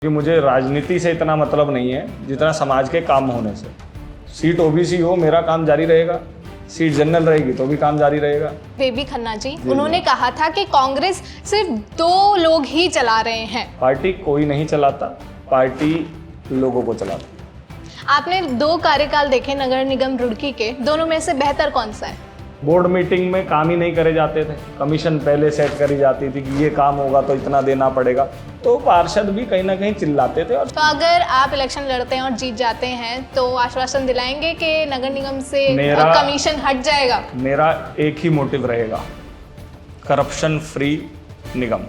कि मुझे राजनीति से इतना मतलब नहीं है जितना समाज के काम होने से। सीट ओबीसी हो, मेरा काम जारी रहेगा। सीट जनरल रहेगी तो भी काम जारी रहेगा। बेबी खन्ना जी, उन्होंने कहा था कि कांग्रेस सिर्फ 2 लोग ही चला रहे हैं। पार्टी कोई नहीं चलाता, पार्टी लोगों को चलाती। आपने 2 कार्यकाल देखे नगर निगम रुड़की के, दोनों में से बेहतर कौन सा है? बोर्ड मीटिंग में काम ही नहीं करे जाते थे, कमीशन पहले सेट करी जाती थी कि ये काम होगा तो इतना देना पड़ेगा, तो पार्षद भी कहीं ना कहीं चिल्लाते थे। और तो अगर आप इलेक्शन लड़ते हैं और जीत जाते हैं तो आश्वासन दिलाएंगे कि नगर निगम से कमीशन हट जाएगा? मेरा एक ही मोटिव रहेगा, करप्शन फ्री निगम।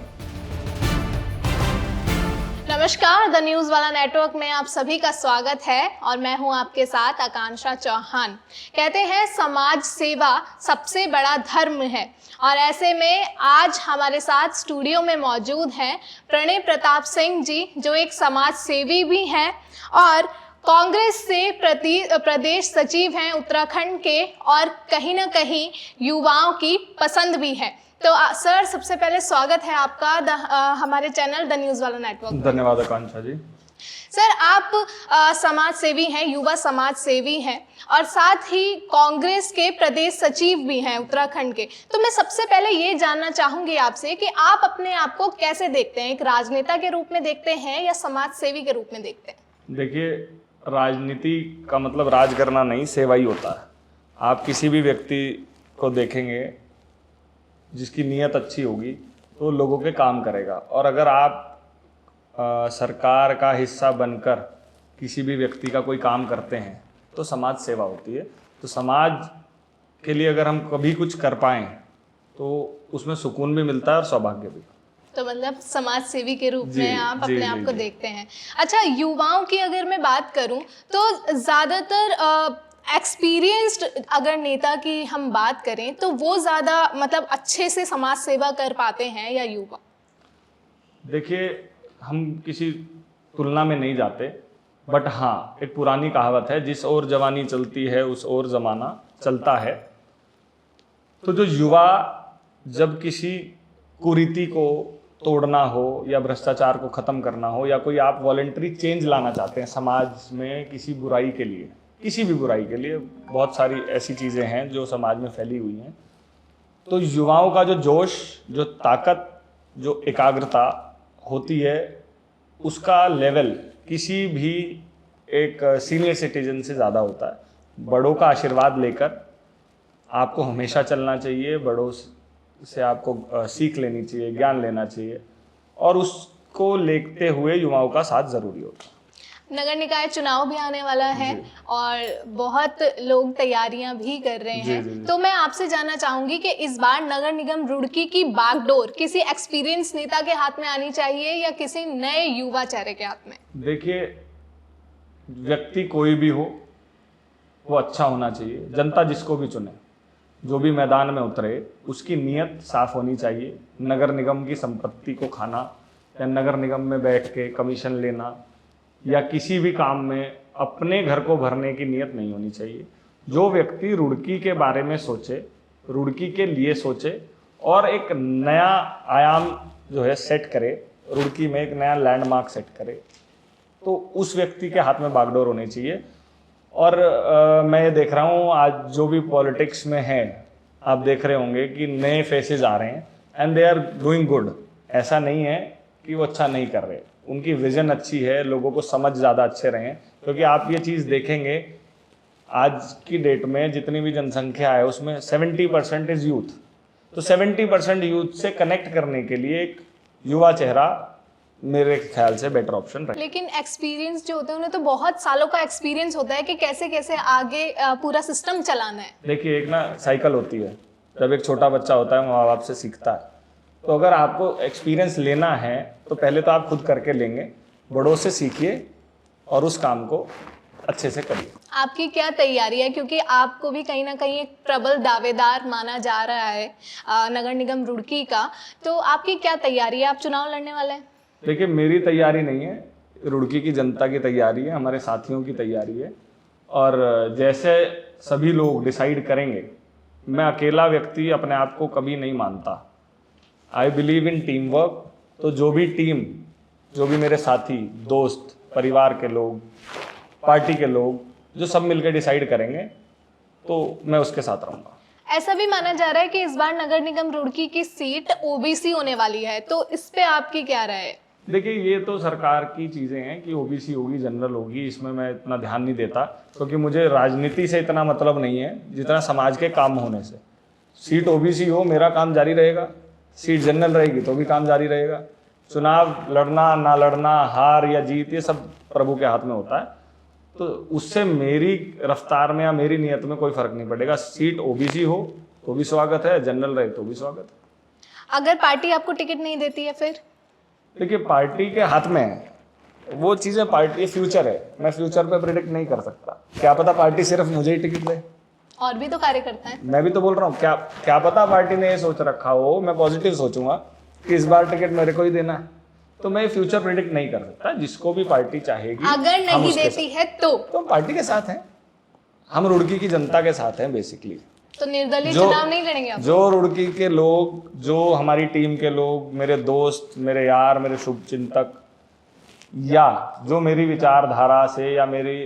नमस्कार, द न्यूज़ वाला नेटवर्क में आप सभी का स्वागत है और मैं हूं आपके साथ आकांक्षा चौहान। कहते हैं समाज सेवा सबसे बड़ा धर्म है और ऐसे में आज हमारे साथ स्टूडियो में मौजूद हैं प्रणय प्रताप सिंह जी, जो एक समाज सेवी भी हैं और कांग्रेस से प्रदेश सचिव हैं उत्तराखंड के और कहीं ना कहीं युवाओं की पसंद भी है। तो सर, सबसे पहले स्वागत है आपका हमारे चैनल द न्यूज़ वाला नेटवर्क। धन्यवाद आकांक्षा जी। सर, आप समाज सेवी हैं, युवा समाज सेवी हैं और साथ ही कांग्रेस के प्रदेश सचिव भी हैं उत्तराखंड के। तो मैं सबसे पहले ये जानना चाहूँगी आपसे कि आप अपने आप को कैसे देखते हैं? एक राजनेता के रूप में देखते हैं या समाज सेवी के रूप में देखते हैं? देखिए, राजनीति का मतलब राज करना नहीं, सेवा ही होता है। आप किसी भी व्यक्ति को देखेंगे जिसकी नीयत अच्छी होगी तो लोगों के काम करेगा, और अगर आप सरकार का हिस्सा बनकर किसी भी व्यक्ति का कोई काम करते हैं तो समाज सेवा होती है। तो समाज के लिए अगर हम कभी कुछ कर पाएँ तो उसमें सुकून भी मिलता है और सौभाग्य भी। तो मतलब समाज सेवी के रूप में आप अपने आप को देखते हैं। अच्छा, युवाओं की अगर मैं बात करूं तो ज़्यादातर एक्सपीरियंस्ड अगर नेता की हम बात करें तो वो ज़्यादा मतलब अच्छे से समाज सेवा कर पाते हैं या युवा? देखिए, हम किसी तुलना में नहीं जाते, बट हाँ, एक पुरानी कहावत है, जिस ओर जवानी चलती है उस ओर जमाना चलता है। तो जो युवा जब किसी कुरीति को तोड़ना हो या भ्रष्टाचार को ख़त्म करना हो या कोई आप वॉलेंटरी चेंज लाना चाहते हैं समाज में किसी बुराई के लिए, किसी भी बुराई के लिए, बहुत सारी ऐसी चीज़ें हैं जो समाज में फैली हुई हैं, तो युवाओं का जो जोश, जो ताकत, जो एकाग्रता होती है, उसका लेवल किसी भी एक सीनियर सिटीजन से ज़्यादा होता है। बड़ों का आशीर्वाद लेकर आपको हमेशा चलना चाहिए, बड़ों से आपको सीख लेनी चाहिए, ज्ञान लेना चाहिए, और उसको लेते हुए युवाओं का साथ ज़रूरी होता है। नगर निकाय चुनाव भी आने वाला है और बहुत लोग तैयारियां भी कर रहे हैं। तो मैं आपसे जानना चाहूंगी कि इस बार नगर निगम रुड़की की बागडोर किसी एक्सपीरियंस नेता के हाथ में आनी चाहिए या किसी नए युवा चेहरे के हाथ में? देखिए, व्यक्ति कोई भी हो वो अच्छा होना चाहिए। जनता जिसको भी चुने, जो भी मैदान में उतरे, उसकी नीयत साफ होनी चाहिए। नगर निगम की संपत्ति को खाना या नगर निगम में बैठ के कमीशन लेना या किसी भी काम में अपने घर को भरने की नीयत नहीं होनी चाहिए। जो व्यक्ति रुड़की के बारे में सोचे, रुड़की के लिए सोचे और एक नया आयाम जो है सेट करे, रुड़की में एक नया लैंडमार्क सेट करे, तो उस व्यक्ति के हाथ में बागडोर होनी चाहिए। और मैं ये देख रहा हूँ आज जो भी पॉलिटिक्स में है, आप देख रहे होंगे कि नए फेसेस आ रहे हैं and they are doing good. ऐसा नहीं है कि वो अच्छा नहीं कर रहे, उनकी विजन अच्छी है, लोगों को समझ ज़्यादा अच्छे रहे हैं। क्योंकि आप ये चीज़ देखेंगे आज की डेट में जितनी भी जनसंख्या है उसमें 70% इज़ यूथ। तो 70% यूथ से कनेक्ट करने के लिए एक युवा चेहरा मेरे ख्याल से बेटर ऑप्शन रहे। लेकिन एक्सपीरियंस जो होते हैं उन्हें तो बहुत सालों का एक्सपीरियंस होता है कि कैसे कैसे आगे पूरा सिस्टम चलाना है। देखिए, एक ना साइकिल होती है, जब एक छोटा बच्चा होता है माँ बाप से सीखता है। तो अगर आपको एक्सपीरियंस लेना है तो पहले तो आप खुद करके लेंगे, बड़ों से सीखिए और उस काम को अच्छे से करिए। आपकी क्या तैयारी है, क्योंकि आपको भी कहीं ना कहीं एक प्रबल दावेदार माना जा रहा है नगर निगम रुड़की का, तो आपकी क्या तैयारी है? आप चुनाव लड़ने वाले हैं? देखिए, मेरी तैयारी नहीं है, रुड़की की जनता की तैयारी है, हमारे साथियों की तैयारी है, और जैसे सभी लोग डिसाइड करेंगे। मैं अकेला व्यक्ति अपने आप को कभी नहीं मानता। I believe in team work. तो जो भी टीम जो भी मेरे साथी, दोस्त, परिवार के लोग, पार्टी के लोग, जो सब मिलकर डिसाइड करेंगे तो मैं उसके साथ रहूँगा। ऐसा भी माना जा रहा है कि इस बार नगर निगम रुड़की की सीट ओबीसी होने वाली है, तो इस पे आपकी क्या राय है? देखिए, ये तो सरकार की चीज़ें हैं कि ओबीसी होगी, जनरल होगी, इसमें मैं इतना ध्यान नहीं देता, क्योंकि मुझे राजनीति से इतना मतलब नहीं है जितना समाज के काम होने से। सीट ओबीसी हो, मेरा काम जारी रहेगा, सीट जनरल रहेगी तो भी काम जारी रहेगा। चुनाव लड़ना ना लड़ना, हार या जीत, ये सब प्रभु के हाथ में होता है, तो उससे मेरी रफ्तार में या मेरी नियत में कोई फर्क नहीं पड़ेगा। सीट ओबीसी हो तो भी स्वागत है, जनरल रहे तो भी स्वागत है। अगर पार्टी आपको टिकट नहीं देती है फिर? देखिए, पार्टी के हाथ में है वो चीज़ें, पार्टी फ्यूचर है, मैं फ्यूचर पे प्रिडिक्ट नहीं कर सकता। क्या पता पार्टी सिर्फ मुझे ही टिकट दे, और भी तो कार्यकर्ता है। मैं भी तो बोल रहा हूँ, क्या पता पार्टी ने ये सोच रखा हो, मैं पॉजिटिव सोचूंगा कि इस बार टिकट मेरे को ही देना है, तो मैं फ्यूचर प्रिडिक्ट नहीं कर सकता। जिसको भी पार्टी चाहेगी, अगर हम नहीं उसके देती है तो हम पार्टी के साथ हैं, हम रुड़की की जनता के साथ हैं बेसिकली। तो निर्दलीय जो- चुनाव नहीं लड़ेंगे आप? जो रुड़की के लोग, जो हमारी टीम के लोग, मेरे दोस्त, मेरे यार, मेरे शुभचिंतक, या जो मेरी विचारधारा से या मेरे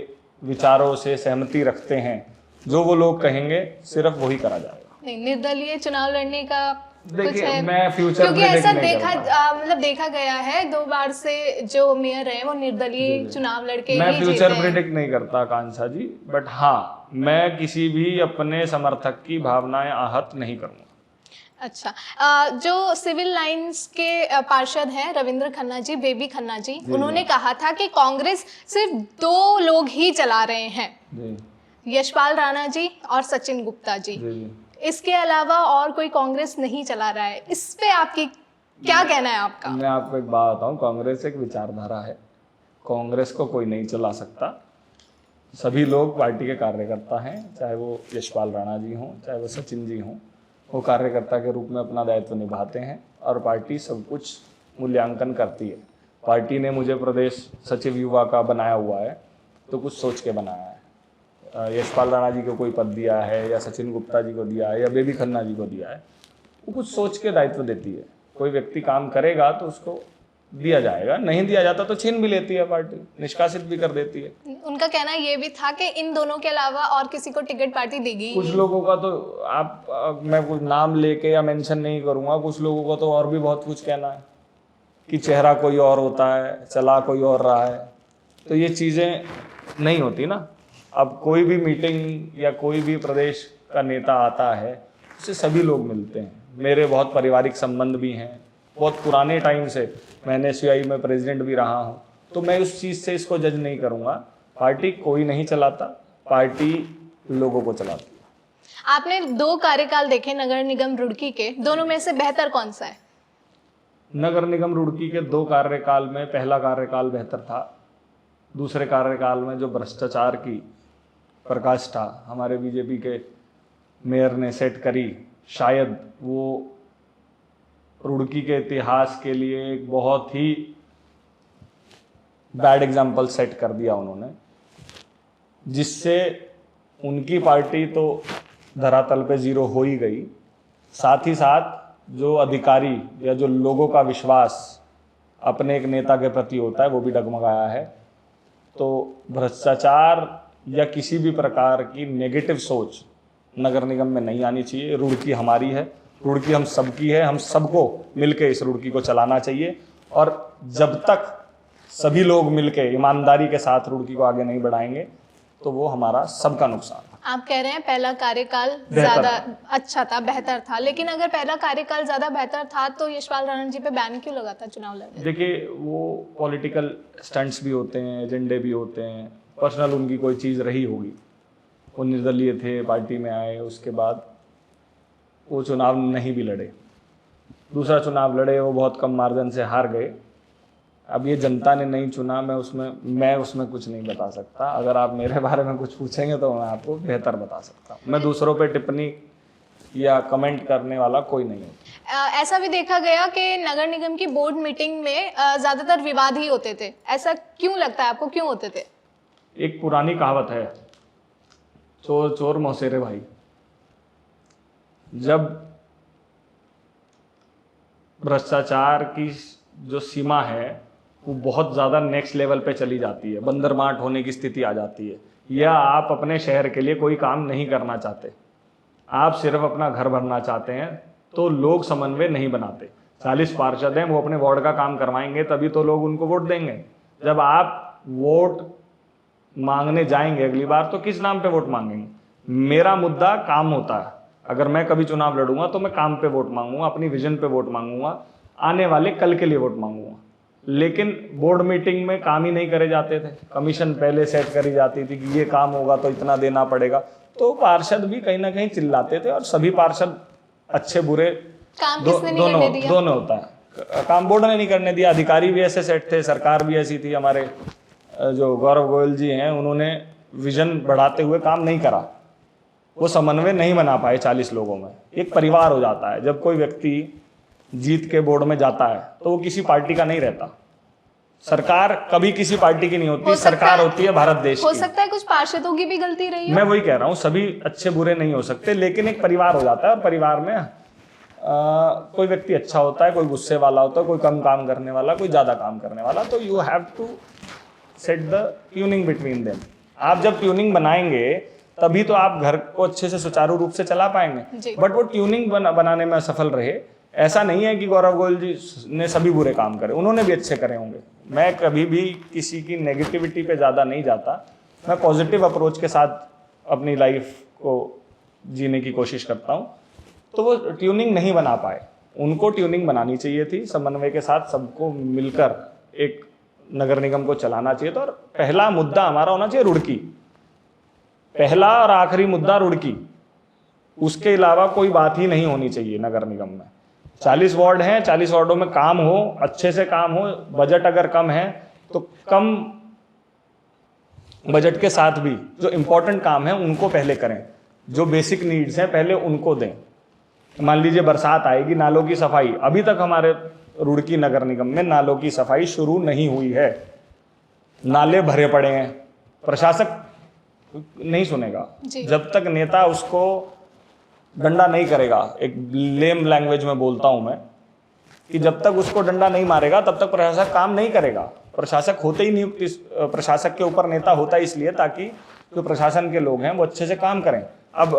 विचारों से सहमति रखते हैं, जो वो लोग कहेंगे सिर्फ वही करा जाएगा। नहीं, निर्दलीय चुनाव लड़ने का कुछ देखिए, है? मैं फ्यूचर क्योंकि प्रेडिक्ट ऐसा नहीं देखा करता। मतलब देखा गया है 2 बार से जो मेयर है वो निर्दलीय चुनाव लड़के मैं ही जीते फ्यूचर हैं। प्रेडिक्ट नहीं करता कांसा जी, बट हाँ, मैं किसी भी अपने समर्थक की भावनाएं आहत नहीं करूंगा। अच्छा, जो सिविल लाइंस के पार्षद हैं रविंद्र खन्ना जी, बेबी खन्ना जी, उन्होंने कहा था कि कांग्रेस सिर्फ 2 लोग ही चला रहे हैं, जी यशपाल राणा जी और सचिन गुप्ता जी। जी जी। इसके अलावा और कोई कांग्रेस नहीं चला रहा है। इस पे आपकी क्या कहना है आपका? मैं आपको एक बात बताऊं, कांग्रेस एक विचारधारा है, कांग्रेस को कोई नहीं चला सकता। सभी लोग पार्टी के कार्यकर्ता हैं, चाहे वो यशपाल राणा जी हों, चाहे वो सचिन जी हों, वो कार्यकर्ता के रूप में अपना दायित्व निभाते हैं और पार्टी सब कुछ मूल्यांकन करती है। पार्टी ने मुझे प्रदेश सचिव युवा का बनाया हुआ है तो कुछ सोच के बनाया है। यशपाल राणा जी को कोई पद दिया है या सचिन गुप्ता जी को दिया है या बेबी खन्ना जी को दिया है, वो कुछ सोच के दायित्व देती है। कोई व्यक्ति काम करेगा तो उसको दिया जाएगा, नहीं दिया जाता तो छीन भी लेती है पार्टी, निष्कासित भी कर देती है। उनका कहना ये भी था कि इन दोनों के अलावा और किसी को टिकट पार्टी देगी। कुछ लोगों का तो मैं कुछ नाम लेके या मेंशन नहीं करूंगा, कुछ लोगों का तो और भी बहुत कुछ कहना है कि चेहरा कोई और होता है, चला कोई और रहा है, तो ये चीज़ें नहीं होती ना। अब कोई भी मीटिंग या कोई भी प्रदेश का नेता आता है, उससे सभी लोग मिलते हैं। मेरे बहुत पारिवारिक संबंध भी हैं, बहुत पुराने टाइम से मैं NSUI में प्रेसिडेंट भी रहा हूँ, तो मैं उस चीज़ से इसको जज नहीं करूँगा। पार्टी कोई नहीं चलाता, पार्टी लोगों को चलाती है। आपने 2 कार्यकाल देखे नगर निगम रुड़की के, दोनों में से बेहतर कौन सा है? नगर निगम रुड़की के 2 कार्यकाल में पहला कार्यकाल बेहतर था। दूसरे कार्यकाल में जो भ्रष्टाचार की प्रकाष्ठा हमारे बीजेपी के मेयर ने सेट करी, शायद वो रुड़की के इतिहास के लिए एक बहुत ही बैड एग्जाम्पल सेट कर दिया उन्होंने, जिससे उनकी पार्टी तो धरातल पे जीरो हो ही गई, साथ ही साथ जो अधिकारी या जो लोगों का विश्वास अपने एक नेता के प्रति होता है वो भी डगमगाया है। तो भ्रष्टाचार या किसी भी प्रकार की नेगेटिव सोच नगर निगम में नहीं आनी चाहिए। रुड़की हमारी है, रुड़की हम सबकी है, हम सबको मिलके इस रुड़की को चलाना चाहिए। और जब तक सभी लोग मिलके ईमानदारी के साथ रुड़की को आगे नहीं बढ़ाएंगे तो वो हमारा सबका नुकसान है। आप कह रहे हैं पहला कार्यकाल बेहतर ज्यादा अच्छा था, बेहतर था, लेकिन अगर पहला कार्यकाल ज्यादा बेहतर था तो यशपाल राणा जी पे बैन क्यों लगा था चुनाव लड़ने? देखिए, वो पॉलिटिकल स्टंट्स भी होते हैं, एजेंडे भी होते हैं, पर्सनल उनकी कोई चीज़ रही होगी। वो निर्दलीय थे, पार्टी में आए, उसके बाद वो चुनाव नहीं भी लड़े, दूसरा चुनाव लड़े, वो बहुत कम मार्जिन से हार गए। अब ये जनता ने नहीं चुना, मैं उसमें कुछ नहीं बता सकता। अगर आप मेरे बारे में कुछ पूछेंगे तो मैं आपको बेहतर बता सकता हूँ। मैं दूसरों पे टिप्पणी या कमेंट करने वाला कोई नहीं हूँ। ऐसा भी देखा गया कि नगर निगम की बोर्ड मीटिंग में ज्यादातर विवाद ही होते थे। ऐसा क्यों लगता है आपको, क्यों होते थे? एक पुरानी कहावत है, चोर चोर मौसेरे भाई। जब भ्रष्टाचार की जो सीमा है वो बहुत ज़्यादा नेक्स्ट लेवल पे चली जाती है, बंदरमाट होने की स्थिति आ जाती है, या आप अपने शहर के लिए कोई काम नहीं करना चाहते, आप सिर्फ अपना घर भरना चाहते हैं, तो लोग समन्वय नहीं बनाते। 40 पार्षद हैं, वो अपने वार्ड का काम करवाएंगे तभी तो लोग उनको वोट देंगे। जब आप वोट मांगने जाएंगे अगली बार तो किस नाम पे वोट मांगेंगे? मेरा मुद्दा काम होता है। अगर मैं कभी चुनाव लड़ूंगा तो मैं काम पे वोट मांगूंगा, अपनी विजन पे वोट मांगूंगा, आने वाले कल के लिए वोट मांगूंगा। लेकिन बोर्ड मीटिंग में काम ही नहीं करे जाते थे, कमीशन पहले सेट करी जाती थी कि ये काम होगा तो इतना देना पड़ेगा, तो पार्षद भी कहीं ना कहीं चिल्लाते थे। और सभी पार्षद अच्छे बुरे काम किसने नहीं करने दिया? दोनों होता है। काम बोर्ड ने नहीं करने दिया, अधिकारी भी ऐसे सेट थे, सरकार भी ऐसी थी। हमारे जो गौरव गोयल जी हैं, उन्होंने विजन बढ़ाते हुए काम नहीं करा, वो समन्वय नहीं बना पाए 40 लोगों में। एक परिवार हो जाता है जब कोई व्यक्ति जीत के बोर्ड में जाता है तो वो किसी पार्टी का नहीं रहता। सरकार कभी किसी पार्टी की नहीं होती, सरकार होती है भारत देश की। हो सकता है कुछ पार्षदों की भी गलती रही हो। मैं वही कह रहा हूँ, सभी अच्छे बुरे नहीं हो सकते, लेकिन एक परिवार हो जाता है और परिवार में कोई व्यक्ति अच्छा होता है, कोई गुस्से वाला होता है, कोई कम काम करने वाला, कोई ज्यादा काम करने वाला। तो you have to set the tuning between them. आप जब ट्यूनिंग बनाएंगे तभी तो आप घर को अच्छे से सुचारू रूप से चला पाएंगे। बट वो ट्यूनिंग बनाने में असफल रहे, ऐसा नहीं है कि गौरव गोयल जी ने सभी बुरे काम करे, उन्होंने भी अच्छे करे होंगे। मैं कभी भी किसी की नेगेटिविटी पे ज़्यादा नहीं जाता, मैं पॉजिटिव अप्रोच के साथ अपनी लाइफ को जीने की कोशिश करता हूँ। तो वो ट्यूनिंग नहीं बना पाए, उनको ट्यूनिंग बनानी चाहिए थी, समन्वय के साथ सबको मिलकर एक नगर निगम को चलाना चाहिए था। और पहला मुद्दा हमारा होना चाहिए रुड़की, पहला और आखिरी मुद्दा रुड़की, उसके अलावा कोई बात ही नहीं होनी चाहिए नगर निगम में। 40 वार्ड हैं, 40 वार्डों में काम हो, अच्छे से काम हो। बजट अगर कम है तो कम बजट के साथ भी जो इंपॉर्टेंट काम है उनको पहले करें, जो बेसिक नीड्स हैं पहले उनको दें। मान लीजिए बरसात आएगी, नालों की सफाई, अभी तक हमारे रुड़की नगर निगम में नालों की सफाई शुरू नहीं हुई है, नाले भरे पड़े हैं, प्रशासक नहीं सुनेगा जब तक नेता उसको डंडा नहीं करेगा। एक लेम लैंग्वेज में बोलता हूं मैं कि जब तक उसको डंडा नहीं मारेगा तब तक प्रशासक काम नहीं करेगा। प्रशासक होते ही नहीं, प्रशासक के ऊपर नेता होता है इसलिए ताकि जो प्रशासन के लोग हैं वो अच्छे से काम करें। अब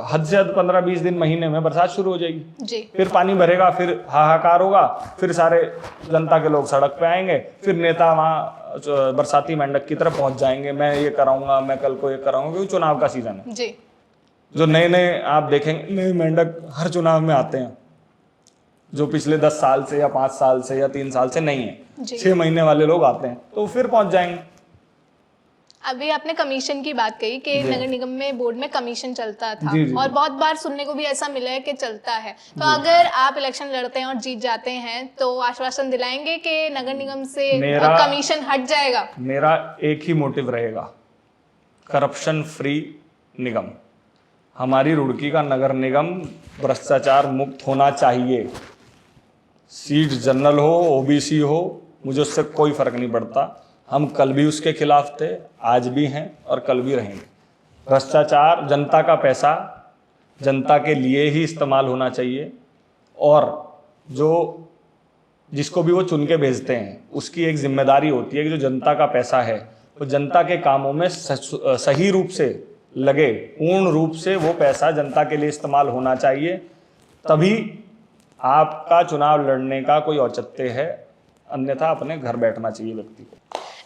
हद से हद 15-20 दिन महीने में बरसात शुरू हो जाएगी जी। फिर पानी भरेगा, फिर हाहाकार होगा, फिर सारे जनता के लोग सड़क पे आएंगे, फिर नेता वहाँ बरसाती मेंढक की तरफ पहुंच जाएंगे, मैं ये कराऊंगा, मैं कल को ये कराऊंगा, क्योंकि चुनाव का सीजन है जी। जो नए नए आप देखेंगे नए मेंढक हर चुनाव में आते हैं, जो पिछले 10 साल से या 5 साल से या 3 साल से नहीं है, 6 महीने वाले लोग आते हैं, तो फिर पहुंच जाएंगे। अभी आपने कमीशन की बात कही कि नगर निगम में बोर्ड में कमीशन चलता था और बहुत बार सुनने को भी ऐसा मिला है कि चलता है। तो अगर आप इलेक्शन लड़ते हैं और जीत जाते हैं तो आश्वासन दिलाएंगे कि नगर निगम से कमीशन हट जाएगा? मेरा एक ही मोटिव रहेगा, करप्शन फ्री निगम। हमारी रुड़की का नगर निगम भ्रष्टाचार मुक्त होना चाहिए। सीट जनरल हो, ओबीसी हो, मुझे उससे कोई फर्क नहीं पड़ता। हम कल भी उसके खिलाफ थे, आज भी हैं और कल भी रहेंगे। भ्रष्टाचार, जनता का पैसा जनता के लिए ही इस्तेमाल होना चाहिए, और जिसको भी वो चुन के भेजते हैं उसकी एक जिम्मेदारी होती है कि जो जनता का पैसा है वो जनता के कामों में सही रूप से लगे, पूर्ण रूप से वो पैसा जनता के लिए इस्तेमाल होना चाहिए, तभी आपका चुनाव लड़ने का कोई औचित्य है, अन्यथा अपने घर बैठना चाहिए व्यक्ति को।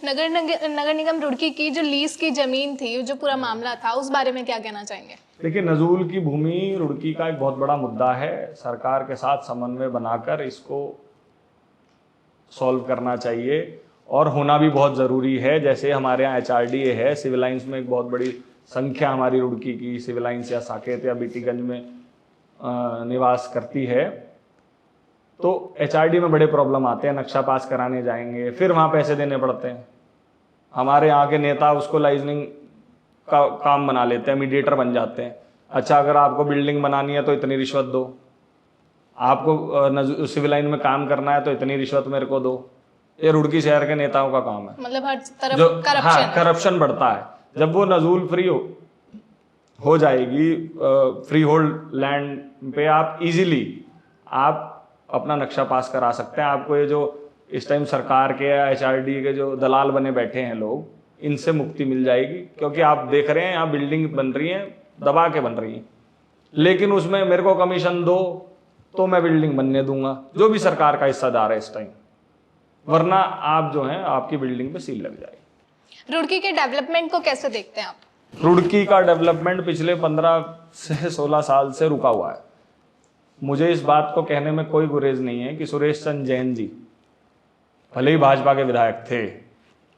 नगर निगम रुड़की की जो लीज की जमीन थी, जो पूरा मामला था, उस बारे में क्या कहना चाहेंगे? देखिए, नजूल की भूमि रुड़की का एक बहुत बड़ा मुद्दा है, सरकार के साथ समन्वय बनाकर इसको सॉल्व करना चाहिए और होना भी बहुत ज़रूरी है। जैसे हमारे यहाँ HRDA है, सिविल लाइन्स में एक बहुत बड़ी संख्या हमारी रुड़की की सिविल लाइन्स या साकेत या बीटीगंज में निवास करती है, तो HRD में बड़े प्रॉब्लम आते हैं। नक्शा पास कराने जाएंगे, फिर वहाँ पैसे देने पड़ते हैं। हमारे यहाँ के नेता उसको लाइजनिंग का काम बना लेते हैं, मीडिएटर बन जाते हैं। अच्छा, अगर आपको बिल्डिंग बनानी है तो इतनी रिश्वत दो, आपको सिविल लाइन में काम करना है तो इतनी रिश्वत मेरे को दो। ये रुड़की शहर के नेताओं का काम है, मतलब हर तरफ करप्शन बढ़ता है। जब वो नजूल फ्री हो जाएगी, फ्री होल्ड लैंड पे आप इजीली आप अपना नक्शा पास करा सकते हैं। आपको ये जो इस टाइम सरकार के या HRD के जो दलाल बने बैठे हैं लोग, इनसे मुक्ति मिल जाएगी। क्योंकि आप देख रहे हैं यहाँ बिल्डिंग बन रही हैं, दबा के बन रही हैं, लेकिन उसमें मेरे को कमीशन दो तो मैं बिल्डिंग बनने दूंगा, जो भी सरकार का हिस्सादार है इस टाइम, वरना आप जो हैं आपकी बिल्डिंग पे सील लग जाएगी। रुड़की के डेवलपमेंट को कैसे देखते हैं आप? रुड़की का डेवलपमेंट पिछले 15 से 16 साल से रुका हुआ है। मुझे इस बात को कहने में कोई गुरेज नहीं है कि सुरेश चंद्र जैन जी भले ही भाजपा के विधायक थे,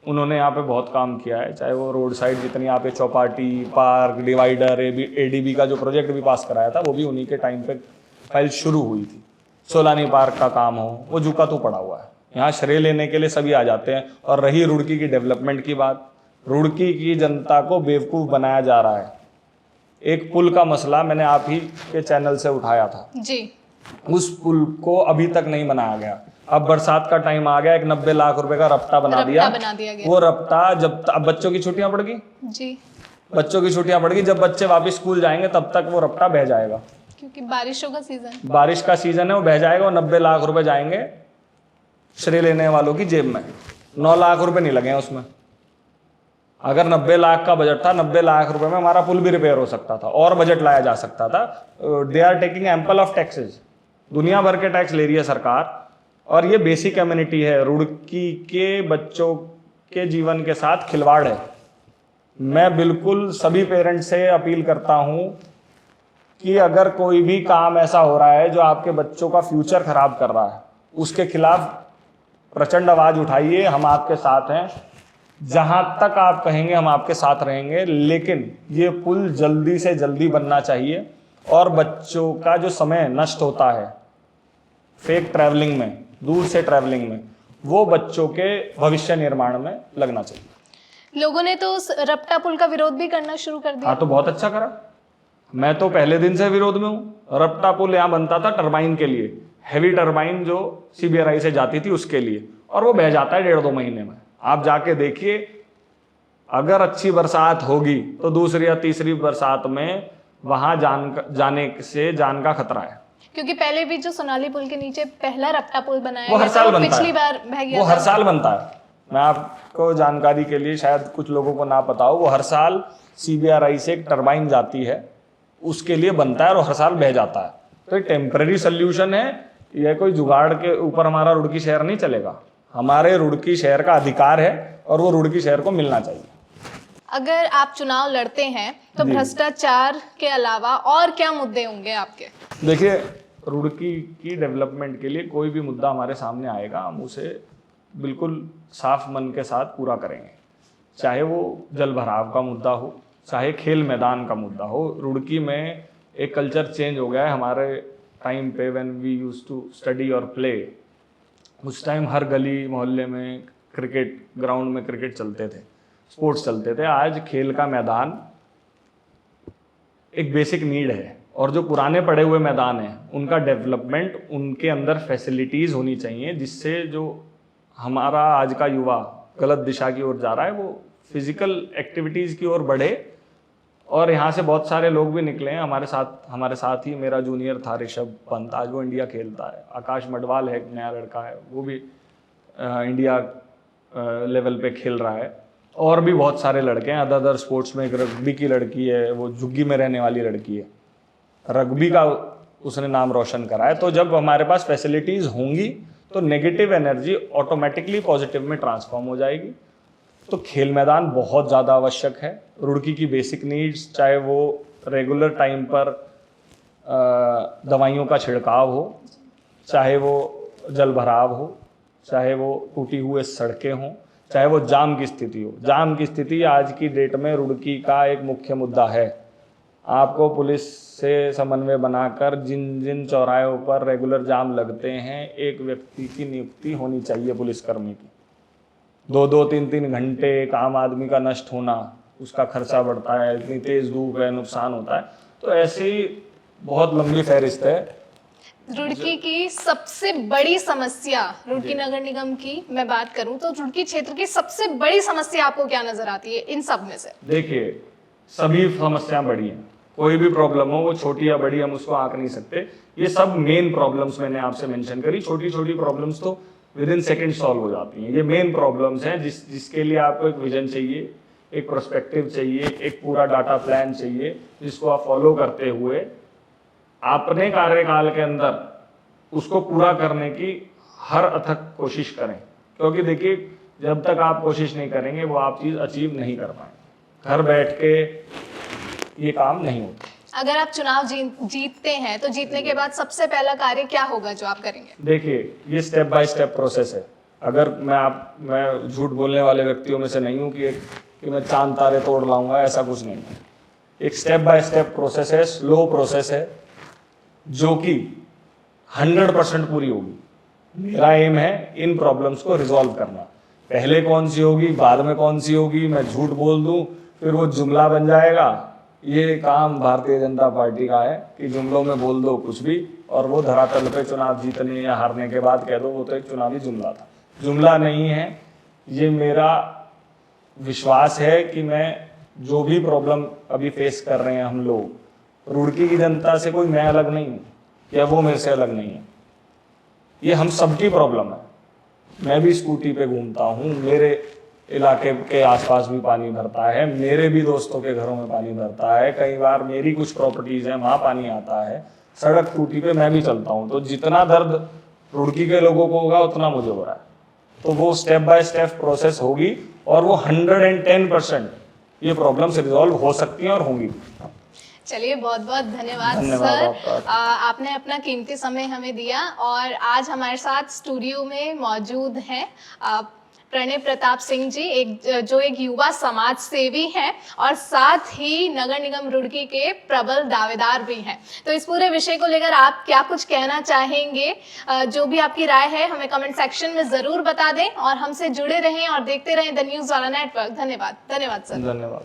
उन्होंने यहाँ पे बहुत काम किया है, चाहे वो रोड साइड जितनी यहाँ पे चौपाटी, पार्क, डिवाइडर, ADB का जो प्रोजेक्ट भी पास कराया था वो भी उन्हीं के टाइम पे फाइल शुरू हुई थी। सोलानी पार्क का काम हो, वो झुका तो पड़ा हुआ है, यहाँ श्रेय लेने के लिए सभी आ जाते हैं। और रही रुड़की की डेवलपमेंट की बात, रुड़की की जनता को बेवकूफ़ बनाया जा रहा है। एक पुल का मसला मैंने आप ही के चैनल से उठाया था जी, उस पुल को अभी तक नहीं बनाया गया। अब बरसात का टाइम आ गया, एक 90 लाख रुपए का रफ्ता बना दिया गया। वो रफ्ता अब बच्चों की छुट्टियां पड़ गई जी, बच्चों की छुट्टियां पड़ गई, जब बच्चे वापस स्कूल जाएंगे तब तक वो रफ्ता बह जाएगा, क्योंकि बारिशों का सीजन, बारिश का सीजन है, वो बह जाएगा और 90 लाख रुपए जाएंगे श्रेय लेने वालों की जेब में। 9 लाख रुपए नहीं लगे हैं उसमें। अगर 90 लाख का बजट था, 90 लाख रुपए में हमारा पुल भी रिपेयर हो सकता था और बजट लाया जा सकता था। They are taking ample of taxes, दुनिया भर के टैक्स ले रही है सरकार, और ये बेसिक कम्युनिटी है, रुड़की के बच्चों के जीवन के साथ खिलवाड़ है। मैं बिल्कुल सभी पेरेंट्स से अपील करता हूं कि अगर कोई भी काम ऐसा हो रहा है जो आपके बच्चों का फ्यूचर खराब कर रहा है, उसके खिलाफ प्रचंड आवाज उठाइए। हम आपके साथ हैं, जहां तक आप कहेंगे हम आपके साथ रहेंगे, लेकिन ये पुल जल्दी से जल्दी बनना चाहिए। और बच्चों का जो समय नष्ट होता है फेक ट्रैवलिंग में, दूर से ट्रैवलिंग में, वो बच्चों के भविष्य निर्माण में लगना चाहिए। लोगों ने तो उस रपटा पुल का विरोध भी करना शुरू कर दिया। हाँ, तो बहुत अच्छा करा। मैं तो पहले दिन से विरोध में हूँ। रपटा पुल यहाँ बनता था टरबाइन के लिए, हैवी टरबाइन जो CBRI से जाती थी उसके लिए, और वो बह जाता है 1.5-2 महीने में। आप जाके देखिए, अगर अच्छी बरसात होगी तो दूसरी या तीसरी बरसात में वहां जाने से जान का खतरा है। क्योंकि पहले भी जो सोनाली पुल के नीचे पहला रपटा पुल बनाया वो हर साल बनता है, पिछली बार बह गया, वो हर साल बनता है। मैं आपको जानकारी के लिए, शायद कुछ लोगों को ना पता हो, वो हर साल CBRI से एक टरबाइन जाती है, उसके लिए बनता है और हर साल बह जाता है। तो एक टेम्पररी सोल्यूशन है, यह कोई जुगाड़ के ऊपर हमारा रुड़की शहर नहीं चलेगा। हमारे रुड़की शहर का अधिकार है और वो रुड़की शहर को मिलना चाहिए। अगर आप चुनाव लड़ते हैं तो भ्रष्टाचार के अलावा और क्या मुद्दे होंगे आपके? देखिए, रुड़की की डेवलपमेंट के लिए कोई भी मुद्दा हमारे सामने आएगा, हम उसे बिल्कुल साफ मन के साथ पूरा करेंगे। चाहे वो जल भराव का मुद्दा हो, चाहे खेल मैदान का मुद्दा हो। रुड़की में एक कल्चर चेंज हो गया है। हमारे टाइम पे when we used to study और प्ले, उस टाइम हर गली मोहल्ले में क्रिकेट ग्राउंड में क्रिकेट चलते थे, स्पोर्ट्स चलते थे। आज खेल का मैदान एक बेसिक नीड है, और जो पुराने पड़े हुए मैदान हैं उनका डेवलपमेंट, उनके अंदर फैसिलिटीज़ होनी चाहिए, जिससे जो हमारा आज का युवा गलत दिशा की ओर जा रहा है वो फिजिकल एक्टिविटीज़ की ओर बढ़े। और यहाँ से बहुत सारे लोग भी निकले हैं हमारे साथ ही मेरा जूनियर था ऋषभ पंत, आज वो इंडिया खेलता है। आकाश मडवाल है, एक नया लड़का है, वो भी इंडिया लेवल पे खेल रहा है। और भी बहुत सारे लड़के हैं अदर स्पोर्ट्स में। एक रग्बी की लड़की है, वो झुग्गी में रहने वाली लड़की है, रग्बी का उसने नाम रोशन करा है। तो जब हमारे पास फैसिलिटीज़ होंगी तो नेगेटिव एनर्जी ऑटोमेटिकली पॉजिटिव में ट्रांसफॉर्म हो जाएगी। तो खेल मैदान बहुत ज़्यादा आवश्यक है। रुड़की की बेसिक नीड्स, चाहे वो रेगुलर टाइम पर दवाइयों का छिड़काव हो, चाहे वो जल भराव हो, चाहे वो टूटी हुए सड़कें हों, चाहे वो जाम की स्थिति हो। जाम की स्थिति आज की डेट में रुड़की का एक मुख्य मुद्दा है। आपको पुलिस से समन्वय बनाकर जिन जिन चौराहों पर रेगुलर जाम लगते हैं, एक व्यक्ति की नियुक्ति होनी चाहिए पुलिसकर्मी की। 2-2, 3-3 घंटे एक आम आदमी का नष्ट होना, उसका खर्चा बढ़ता है, इतनी तेज धूप है, नुकसान होता है। तो ऐसी बहुत लंबी फहरिस्त है। रुड़की की सबसे बड़ी समस्या, रुड़की नगर निगम की मैं बात करूं तो रुड़की क्षेत्र की सबसे बड़ी समस्या आपको क्या नजर आती है इन सब में से? देखिए, सभी समस्याएं बड़ी हैं, कोई भी प्रॉब्लम हो वो छोटी या बड़ी हम उसको आंक नहीं सकते। ये सब मेन प्रॉब्लम्स मैंने आपसे मेंशन करी। छोटी छोटी प्रॉब्लम्स तो विद इन सेकेंड सॉल्व हो जाती हैं। ये मेन प्रॉब्लम्स हैं जिसके लिए आपको एक विजन चाहिए, एक पर्सपेक्टिव चाहिए, एक पूरा डाटा प्लान चाहिए, जिसको आप फॉलो करते हुए अपने कार्यकाल के अंदर उसको पूरा करने की हर अथक कोशिश करें। क्योंकि देखिए, जब तक आप कोशिश नहीं करेंगे वो आप चीज़ अचीव नहीं कर पाएंगे। घर बैठ के ये काम नहीं होता। अगर आप चुनाव जीतते हैं तो जीतने के बाद सबसे पहला कार्य क्या होगा जो आप करेंगे? देखिए, ये स्टेप बाय स्टेप प्रोसेस है। अगर मैं झूठ बोलने वाले व्यक्तियों में से नहीं हूँ कि मैं चांद तारे तोड़ लाऊंगा, ऐसा कुछ नहीं है। एक स्टेप बाय स्टेप प्रोसेस है, स्लो प्रोसेस है, जो कि 100% पूरी होगी। मेरा एम है इन प्रॉब्लम्स को रिजॉल्व करना। पहले कौन सी होगी, बाद में कौन सी होगी, मैं झूठ बोल दूं फिर वो जुमला बन जाएगा। ये काम भारतीय जनता पार्टी का है कि जुमलों में बोल दो कुछ भी और वो धरातल पे चुनाव जीतने या हारने के बाद कह दो वो तो एक चुनावी जुमला था। जुमला नहीं है। ये मेरा विश्वास है कि मैं जो भी प्रॉब्लम अभी फेस कर रहे हैं हम लोग, रुड़की की जनता से कोई मैं अलग नहीं हूँ या वो मेरे से अलग नहीं है। ये हम सबकी प्रॉब्लम है। मैं भी स्कूटी पे घूमता हूँ, मेरे इलाके के आसपास भी पानी भरता है, मेरे भी दोस्तों के घरों में पानी भरता है, कई बार मेरी कुछ प्रॉपर्टीज हैं वहाँ पानी आता है, सड़क टूटी पे मैं भी चलता हूँ। तो जितना दर्द रुड़की के लोगों को होगा उतना मुझे हो रहा है। तो वो स्टेप बाय स्टेप प्रोसेस होगी और वो 110% ये प्रॉब्लम्स रिजॉल्व हो सकती हैं और होंगी। चलिए, बहुत बहुत धन्यवाद धन्यवाद सर। आपने अपना कीमती समय हमें दिया और आज हमारे साथ स्टूडियो में मौजूद हैं प्रणय प्रताप सिंह जी, एक युवा समाज सेवी हैं और साथ ही नगर निगम रुड़की के प्रबल दावेदार भी हैं। तो इस पूरे विषय को लेकर आप क्या कुछ कहना चाहेंगे? जो भी आपकी राय है हमें कमेंट सेक्शन में जरूर बता दें और हमसे जुड़े रहें और देखते रहें द न्यूज़ वाला नेटवर्क। धन्यवाद। धन्यवाद सर। धन्यवाद।